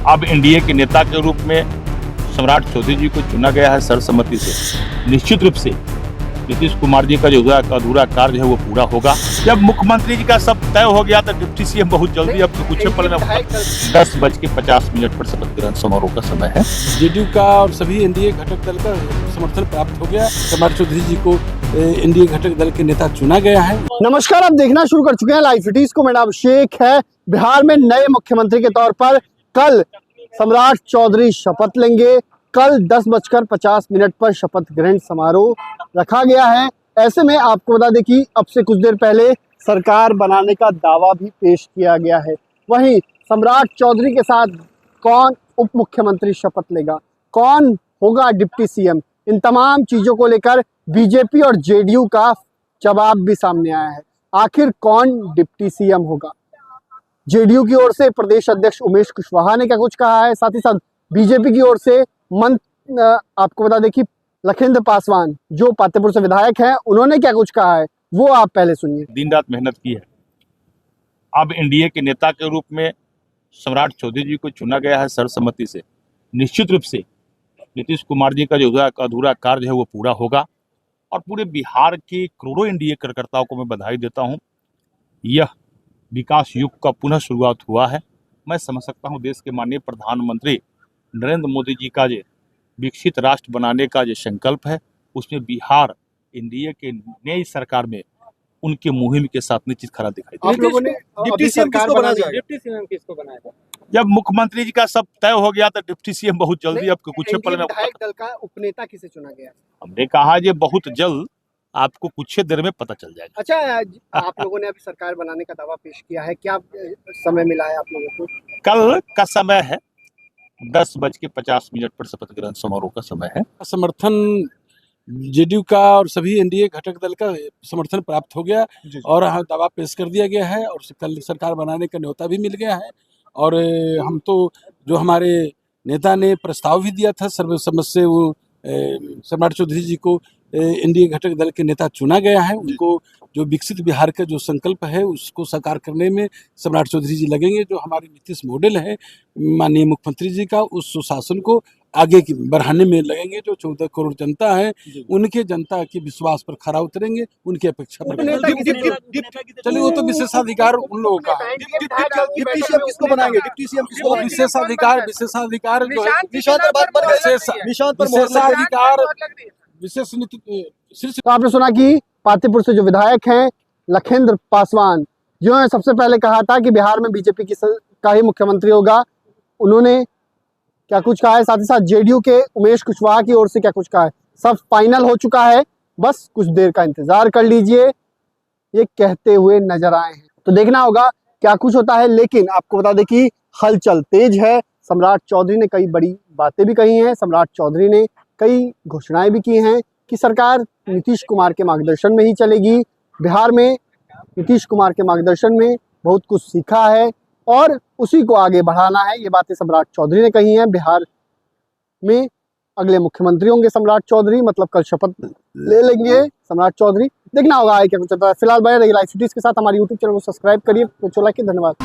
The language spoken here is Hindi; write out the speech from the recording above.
अब एनडीए के नेता के रूप में सम्राट चौधरी जी को चुना गया है सर्वसम्मति से। निश्चित रूप से नीतीश कुमार जी का जो अधूरा कार्य है वो पूरा होगा। जब मुख्यमंत्री जी का सब तय हो गया तो डिप्टी सीएम बहुत जल्दी, अब कुछ पल में 10:50 पर शपथ ग्रहण समारोह का समय है। जेडीयू का और सभी एनडीए घटक दल का समर्थन प्राप्त हो गया। सम्राट चौधरी जी को एनडीए घटक दल के नेता चुना गया है। नमस्कार, आप देखना शुरू कर चुके हैं लाइव सिटीज को। मेरा अभिषेक है। बिहार में नए मुख्यमंत्री के तौर पर कल सम्राट चौधरी शपथ लेंगे। कल 10:50 पर शपथ ग्रहण समारोह रखा गया है। ऐसे में आपको बता दें कि अब से कुछ देर पहले सरकार बनाने का दावा भी पेश किया गया है। वहीं सम्राट चौधरी के साथ कौन उप मुख्यमंत्री शपथ लेगा, कौन होगा डिप्टी सीएम, इन तमाम चीजों को लेकर बीजेपी और जेडीयू का जवाब भी सामने आया है। आखिर कौन डिप्टी सीएम होगा? जेडीयू की ओर से प्रदेश अध्यक्ष उमेश कुशवाहा ने क्या कुछ कहा है, साथ ही साथ बीजेपी की ओर से आपको बता दें कि लखिंद्र पासवान जो पातेपुर से विधायक हैं, उन्होंने क्या कुछ कहा है वो आप पहले सुनिए। दिन रात मेहनत की है। अब एनडीए के नेता के रूप में सम्राट चौधरी जी को चुना गया है सर्वसम्मति से। निश्चित रूप से नीतीश कुमार जी का जो अधूरा कार्य है वो पूरा होगा और पूरे बिहार के करोड़ों एनडीए कार्यकर्ताओं को मैं बधाई देता हूं। यह विकास युग का पुनः शुरुआत हुआ है। मैं समझ सकता हूं देश के माननीय प्रधानमंत्री नरेंद्र मोदी जी का जो विकसित राष्ट्र बनाने का जो संकल्प है, उसमें बिहार एनडीए के नई सरकार में उनके मुहिम के साथ निश्चित खरा दिखाई देगा। आप लोगों ने डिप्टी सीएम किसको बनाया जाएगा? डिप्टी सीएम किसको बनाया था? जब मुख्यमंत्री जी का सब तय हो गया तो डिप्टी सीएम बहुत जल्दी, अब कुछ पल में विधायक दल का उपनेता किसे चुना गया? हमने कहा ये बहुत जल्द आपको कुछ देर में पता चल जाएगा। अच्छा, आप लोगों ने अभी सरकार बनाने का दावा पेश किया है, क्या समय मिला है आप लोगों को? कल का समय है 10:50 पर शपथ ग्रहण समारोह का समय है। समर्थन जेडीयू का और सभी एनडीए घटक दल का समर्थन प्राप्त हो गया और दावा पेश कर दिया गया है और कल सरकार बनाने का न्योता भी मिल गया है। और हम तो जो हमारे नेता ने प्रस्ताव भी दिया था सर्वसम्मत से, वो सम्राट चौधरी जी को एनडीए घटक दल के नेता चुना गया है। उनको जो विकसित बिहार का जो संकल्प है उसको साकार करने में सम्राट चौधरी जी लगेंगे। जो हमारे नीतीश मॉडल है माननीय मुख्यमंत्री जी का, उस सुशासन को आगे की बढ़ाने में लगेंगे। जो 14 करोड़ जनता है, उनके जनता के विश्वास पर खरा उतरेंगे, उनकी अपेक्षा पर। चलिए, वो तो विशेषाधिकार उन लोगों का है। डिप्टी सीएम किसको बनाएंगे? डिप्टी सीएम किसको बनाएंगे? विशेषाधिकार जो है, विशेष नीति शीर्ष। तो आपने सुना कि पातेपुर से जो विधायक हैं लखिंद्र पासवान, जिन्होंने सबसे पहले कहा था कि बिहार में बीजेपी का ही मुख्यमंत्री होगा, उन्होंने क्या कुछ कहा है। साथ ही साथ जेडीयू के उमेश कुशवाहा की ओर से क्या कुछ कहा है। सब फाइनल हो चुका है, बस कुछ देर का इंतजार कर लीजिए, ये कहते हुए नजर आए हैं। तो देखना होगा क्या कुछ होता है। लेकिन आपको बता दें कि हलचल तेज है। सम्राट चौधरी ने कई बड़ी बातें भी कही हैं। सम्राट चौधरी ने कई घोषणाएं भी की हैं कि सरकार नीतीश कुमार के मार्गदर्शन में ही चलेगी। बिहार में नीतीश कुमार के मार्गदर्शन में बहुत कुछ सीखा है और उसी को आगे बढ़ाना है। ये बातें सम्राट चौधरी ने कही हैं। बिहार में अगले मुख्यमंत्री होंगे सम्राट चौधरी, मतलब कल शपथ ले लेंगे सम्राट चौधरी। देखना होगा आगे क्या कुछ होता है। फिलहाल बने रहिए लाइव सिटीज के साथ। हमारे यूट्यूब चैनल को सब्सक्राइब करिए, तो लाइक, धन्यवाद।